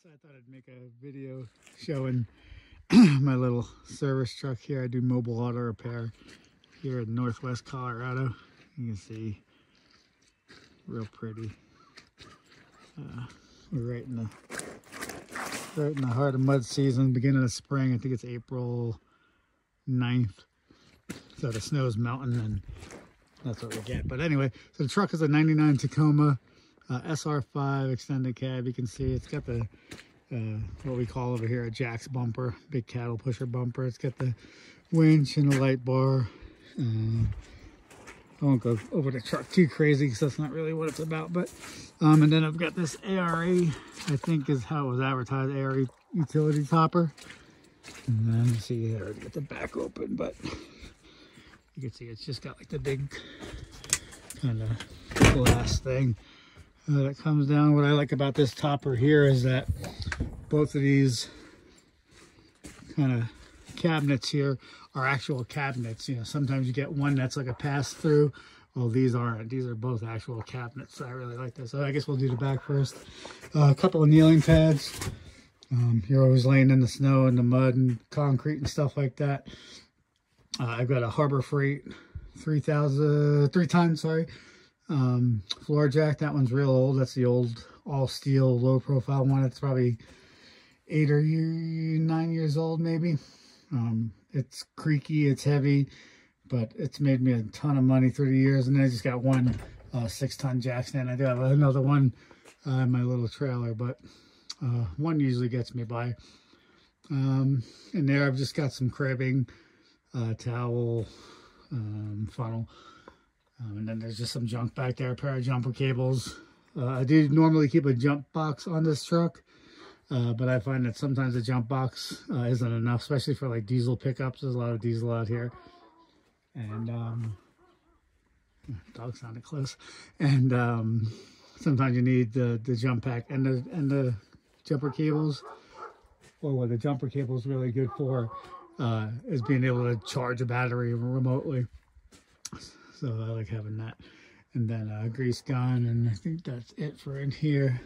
So I thought I'd make a video showing my little service truck here. I do mobile auto repair here in Northwest Colorado. You can see, real pretty. We're right in the heart of mud season, beginning of spring. I think it's April 9th. So the snow's melting and that's what we get. But anyway, so the truck is a 99 Tacoma SR5 extended cab. You can see it's got the what we call over here a Jack's bumper, big cattle pusher bumper. It's got the winch and the light bar. I won't go over the truck too crazy because that's not really what it's about. But and then I've got this ARE, I think is how it was advertised, ARE utility topper. And then you see here, get the back open, but you can see it's just got like the big kind of glass thing that comes down. What I like about this topper here is that both of these kind of cabinets here are actual cabinets. You know, sometimes you get one that's like a pass-through. Well, these aren't. These are both actual cabinets. So I really like this. So I guess we'll do the back first. A couple of kneeling pads. You're always laying in the snow and the mud and concrete and stuff like that. I've got a Harbor Freight 3-ton, sorry, floor jack. That one's real old. That's the old all steel low profile one. It's probably 8 or 9 years old maybe. It's creaky, it's heavy, but it's made me a ton of money through the years. And then I just got one 6-ton jack stand. I do have another one in my little trailer, but one usually gets me by. In there I've just got some cribbing, towel, funnel, and then there's just some junk back there, a pair of jumper cables. I do normally keep a jump box on this truck, but I find that sometimes the jump box isn't enough, especially for like diesel pickups. There's a lot of diesel out here, and dog sounded close. And sometimes you need the jump pack and the jumper cables. Or what the jumper cable is really good for is being able to charge a battery remotely. So I like having that. And then a grease gun, and I think that's it for in here.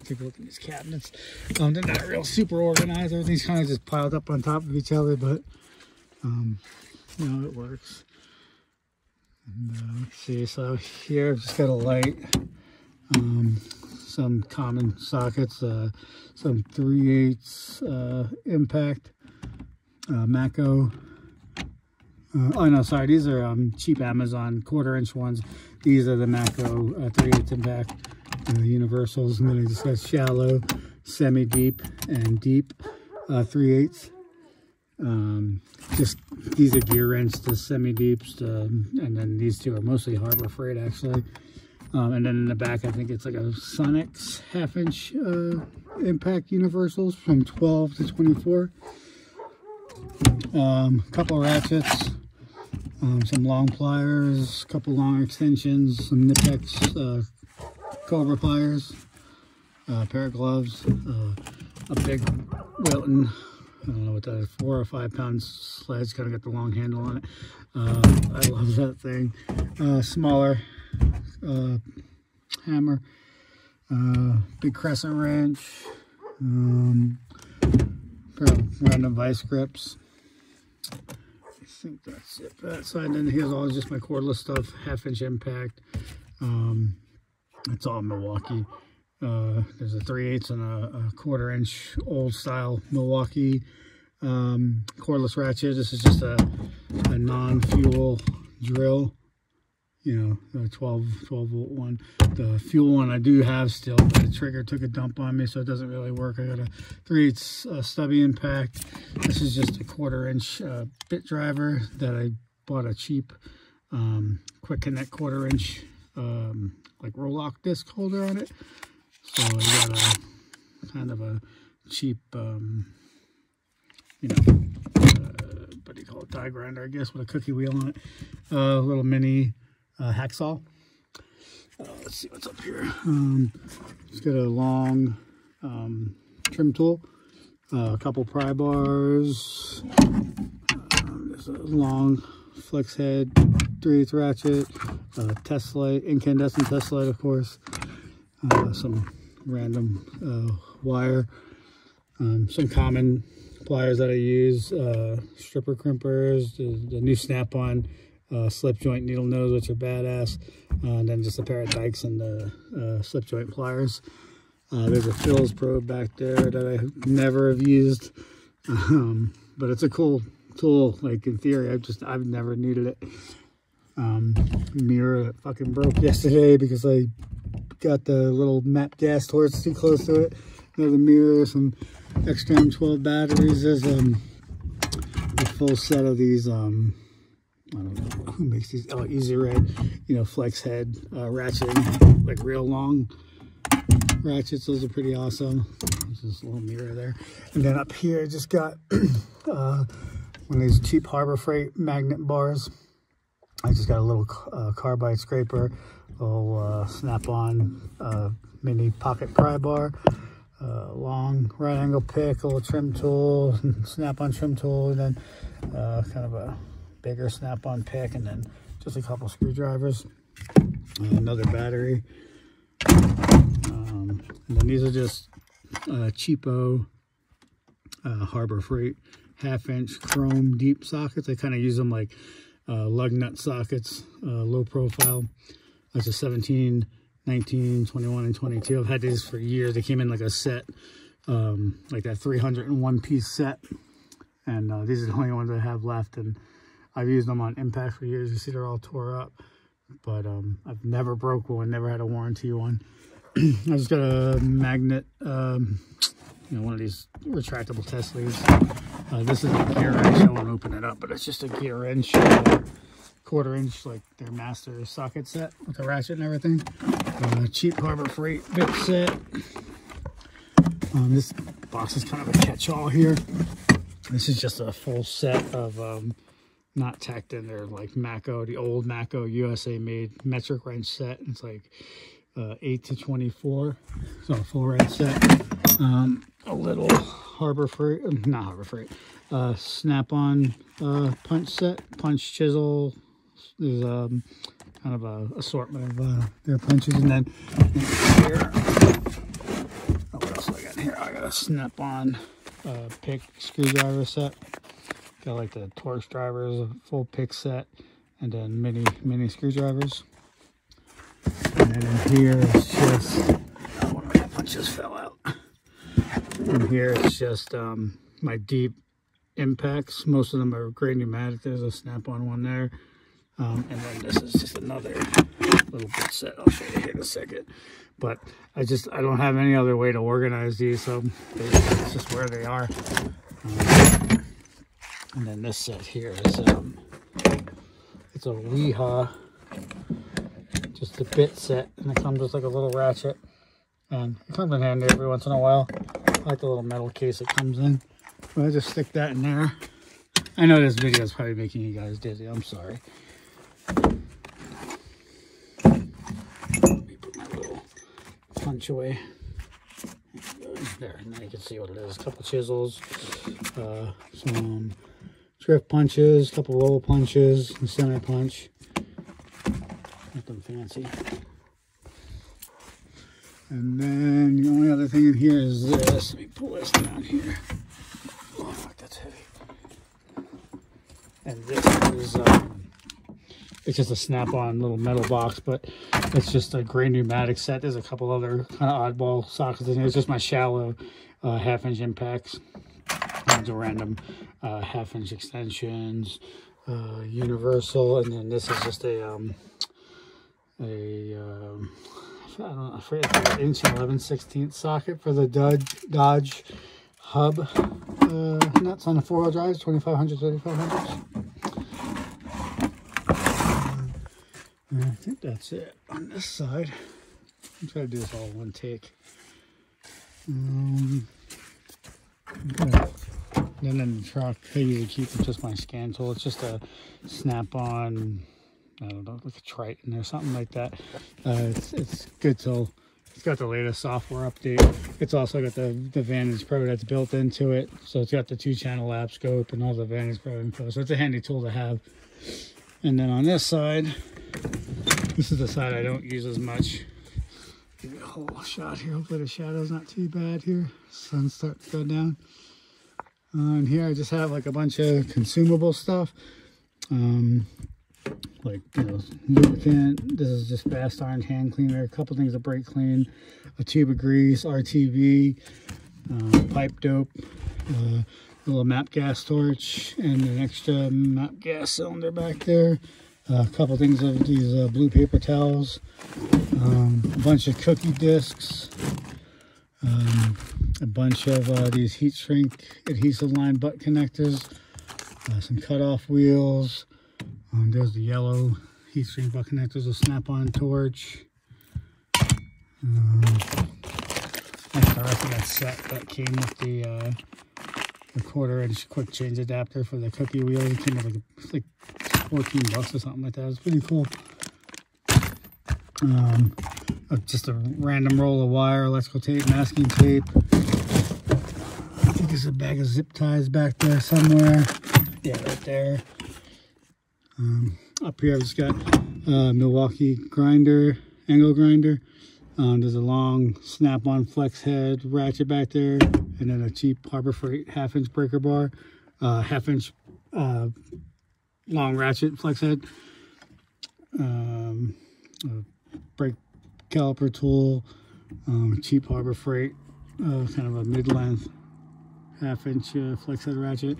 Take a look at these cabinets. They're not real super organized. Everything's kind of just piled up on top of each other, but you know, it works. And let's see, so here I've just got a light, some common sockets, some 3/8 impact, Mako. Oh no, sorry, these are cheap Amazon 1/4-inch ones. These are the Mako 3/8 impact universals. And then I just got shallow, semi-deep, and deep 3/8. Just these are gear wrench, the semi-deeps, and then these two are mostly Harbor Freight actually. And then in the back, I think it's like a Sonex 1/2-inch impact universals from 12 to 24. Couple ratchets, some long pliers, couple long extensions, some Nipex Cobra pliers, a pair of gloves, a big Wilton, I don't know what that is, 4 or 5 pound sledge, kind of got the long handle on it. I love that thing. Smaller hammer, big crescent wrench, pair of random vice grips. I think that's it for that side. And then here's all just my cordless stuff, 1/2-inch impact. It's all Milwaukee. There's a 3/8 and a 1/4-inch old style Milwaukee cordless ratchet. This is just a non-fuel drill. You know, the 12 volt one. The fuel one I do have still, but the trigger took a dump on me, so it doesn't really work. I got a 3/8 stubby impact. This is just a 1/4-inch bit driver that I bought a cheap quick connect 1/4-inch like roll-lock disc holder on it. So I got a kind of a cheap you know, what do you call it, die grinder, I guess, with a cookie wheel on it. Little mini hacksaw. Let's see what's up here. It's got a long trim tool, a couple pry bars, there's a long flex head, 3/8 ratchet, test light, incandescent test light, of course, some random wire, Some common pliers that I use, stripper crimpers, the new snap-on slip joint needle nose, which are badass, and then just a pair of dikes and the slip joint pliers. There's a Phil's probe back there that I never have used, but it's a cool tool. Like in theory, I've never needed it. Mirror that fucking broke yesterday because I got the little map gas torch too close to it. Another mirror, some extra M12 batteries. There's a full set of these. I don't know who makes these. Oh, Easy Red, you know, flex head ratcheting, like real long ratchets. Those are pretty awesome. There's this little mirror there. And then up here, I just got one of these cheap Harbor Freight magnet bars. I just got a little carbide scraper, a little snap-on mini pocket pry bar, long right angle pick, a little trim tool, snap-on trim tool, and then kind of a bigger snap-on pick, and then just a couple screwdrivers, another battery. And then these are just cheapo Harbor Freight 1/2-inch chrome deep sockets. I kind of use them like lug nut sockets, low profile. That's a 17, 19, 21, and 22. I've had these for years. They came in like a set, like that 301 piece set. And these are the only ones I have left. And I've used them on impact for years. You see they're all tore up. But I've never broke one, never had a warranty one. I just got a magnet, you know, one of these retractable test leads. This is a gear wrench. I won't open it up, but it's just a gear wrench, 1/4 inch, like their master socket set with the ratchet and everything. Cheap Harbor Freight bit set. This box is kind of a catch-all here. This is just a full set of not tacked in there, like Mako, the old Mako USA made metric wrench set. It's like 8 to 24, so a full wrench set. A little Harbor Freight, not Harbor Freight, snap-on punch set, punch chisel. There's kind of a assortment of their punches, and then here, oh, what else do I got in here? I got a snap-on pick screwdriver set. Got like the Torx drivers, a full pick set, and then mini screwdrivers. And then in here it's just, oh, one of my punches fell out. In here it's just my deep impacts. Most of them are great pneumatic. There's a snap-on one there. And then this is just another little bit set. I'll show you here in a second. But I don't have any other way to organize these, so it's just where they are. And then this set here is it's a Weehaw, just a bit set, and it comes with like a little ratchet, and it comes in handy every once in a while. I like the little metal case it comes in. But I just stick that in there. I know this video is probably making you guys dizzy. I'm sorry. Let me put my little punch away. There, and then you can see what it is. A couple chisels, some drift punches, a couple roll punches, a center punch. Nothing fancy. And then the only other thing in here is this. Let me pull this down here. Oh fuck, that's heavy. And this is it's just a snap-on little metal box, but it's just a gray pneumatic set. There's a couple other kind of oddball sockets in here. It's just my shallow 1/2-inch impacts. There's a random 1/2-inch extensions, universal, and then this is just I forget the inch 11/16 socket for the Dodge hub nuts on the 4-wheel drives, 2500s, 3500s. And I think that's it on this side. I'm trying to do this all in one take. Then in the truck, I usually keep just my scan tool. It's just a snap-on, I don't know, like a Triton or something like that. It's good tool. It's got the latest software update. It's also got the Vantage Pro that's built into it. So it's got the 2-channel lap scope and all the Vantage Pro info. So it's a handy tool to have. And then on this side, this is the side I don't use as much. Give you a whole shot here. Hopefully the shadow's not too bad here. Sun's starting to go down. And here I just have like a bunch of consumable stuff. Like, you know, lubricant. This is just fast iron hand cleaner. A couple things to brake clean. A tube of grease, RTV, pipe dope, a little map gas torch, and an extra map gas cylinder back there. A couple things of these blue paper towels. A bunch of cookie discs. A bunch of these heat shrink adhesive line butt connectors. Some cutoff wheels. There's the yellow heat shrink butt connectors, a snap-on torch. That's the rest of that set that came with the 1/4-inch quick change adapter for the cookie wheel. It came with like 14 bucks or something like that. It's pretty cool. Just a random roll of wire, electrical tape, masking tape. I think there's a bag of zip ties back there somewhere. Yeah, right there. Up here I've just got Milwaukee grinder, angle grinder. There's a long snap-on flex head ratchet back there, and then a cheap Harbor Freight 1/2-inch breaker bar, 1/2-inch long ratchet flex head, a brake caliper tool, cheap Harbor Freight, kind of a mid-length 1/2-inch flex head ratchet,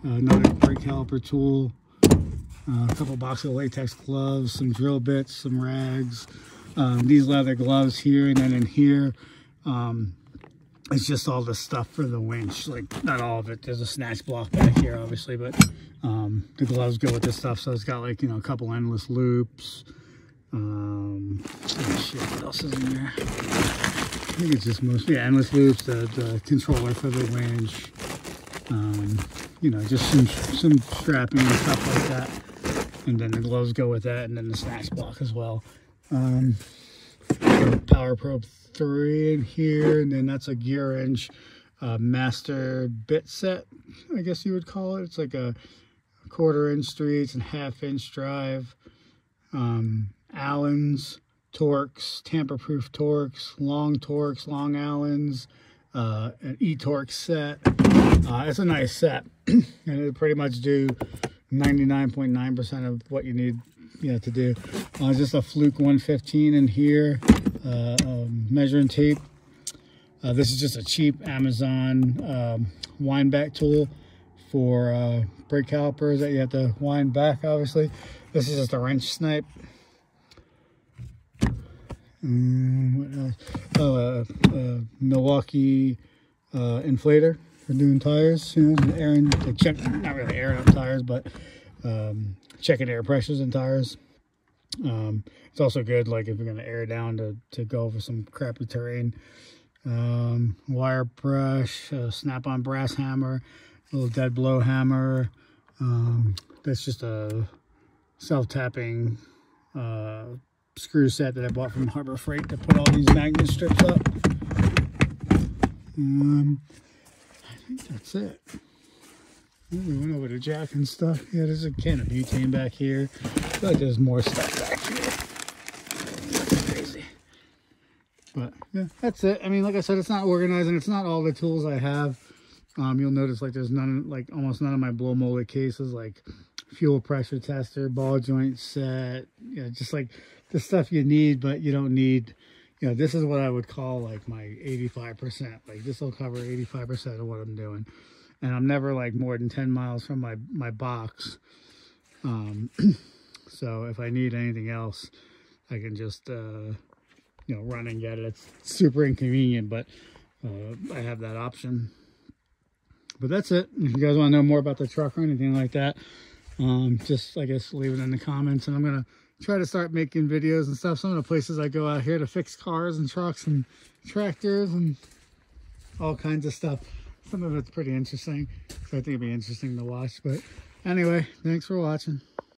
another brake caliper tool, a couple boxes of latex gloves, some drill bits, some rags, these leather gloves here, and then in here, it's just all the stuff for the winch. Like, not all of it. There's a snatch block back here, obviously, but the gloves go with this stuff. So it's got, like, you know, a couple endless loops. Oh shit, what else is in there? I think it's just mostly endless loops, the controller for the winch. You know, just some strapping and stuff like that. And then the gloves go with that, and then the snatch block as well. Power Probe 3 in here, and then that's a gear wrench master bit set, I guess you would call it. It's like a 1/4-inch streets and 1/2-inch drive. Allens, Torx, tamper-proof Torx, long Allens, an E-Torx set. It's a nice set, and it'll pretty much do 99.9% of what you need, you know, to do. Just a Fluke 115 in here, measuring tape. This is just a cheap Amazon wind back tool for brake calipers that you have to wind back, obviously. This is just a wrench snipe. What else? Oh, Milwaukee inflator for doing tires, you know, airing, not really airing up tires, but checking air pressures in tires. It's also good, like, if you're going to air down to go over some crappy terrain. Wire brush, snap-on brass hammer, a little dead blow hammer. That's just a self-tapping screw set that I bought from Harbor Freight to put all these magnet strips up. I think that's it. We went over the jack and stuff. Yeah, there's a can of butane back here. But there's more stuff back here. That's crazy. But yeah, that's it. I mean, like I said, it's not organized, and it's not all the tools I have. You'll notice, like, there's none, like almost none of my blow molded cases, like fuel pressure tester, ball joint set, yeah, just like the stuff you need, but you don't need. You know, this is what I would call like my 85%. Like, this will cover 85% of what I'm doing. And I'm never like more than 10 miles from my box. So if I need anything else, I can just, you know, run and get it. It's super inconvenient, but I have that option. But that's it. If you guys want to know more about the truck or anything like that, just, I guess, leave it in the comments. And I'm going to try to start making videos and stuff. Some of the places I go out here to fix cars and trucks and tractors and all kinds of stuff. Some of it's pretty interesting, so I think it'd be interesting to watch. But anyway, thanks for watching.